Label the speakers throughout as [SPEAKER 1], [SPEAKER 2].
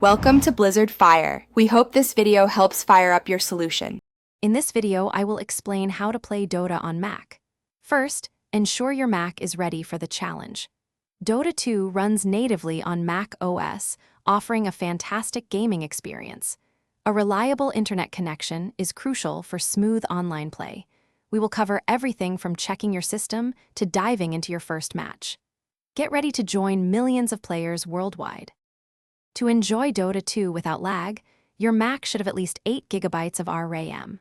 [SPEAKER 1] Welcome to Blizzard Fire. We hope this video helps fire up your solution.
[SPEAKER 2] In this video, I will explain how to play Dota on Mac. First, ensure your Mac is ready for the challenge. Dota 2 runs natively on Mac OS, offering a fantastic gaming experience. A reliable internet connection is crucial for smooth online play. We will cover everything from checking your system to diving into your first match. Get ready to join millions of players worldwide. To enjoy Dota 2 without lag, your Mac should have at least 8 GB of RAM.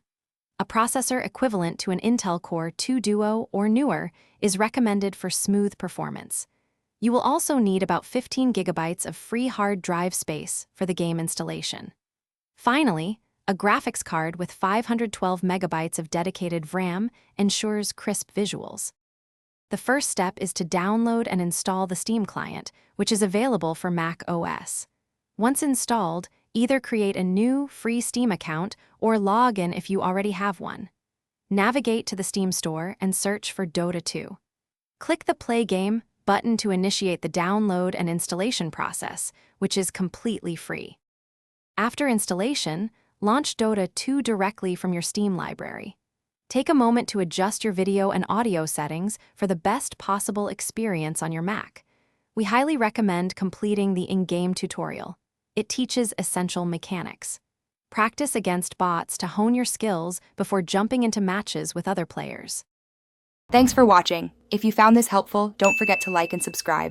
[SPEAKER 2] A processor equivalent to an Intel Core 2 Duo or newer is recommended for smooth performance. You will also need about 15 GB of free hard drive space for the game installation. Finally, a graphics card with 512 MB of dedicated RAM ensures crisp visuals. The first step is to download and install the Steam client, which is available for Mac OS. Once installed, either create a new, free Steam account or log in if you already have one. Navigate to the Steam store and search for Dota 2. Click the Play Game button to initiate the download and installation process, which is completely free. After installation, launch Dota 2 directly from your Steam library. Take a moment to adjust your video and audio settings for the best possible experience on your Mac. We highly recommend completing the in-game tutorial. It teaches essential mechanics. Practice against bots to hone your skills before jumping into matches with other players.
[SPEAKER 1] Thanks for watching. If you found this helpful, don't forget to like and subscribe.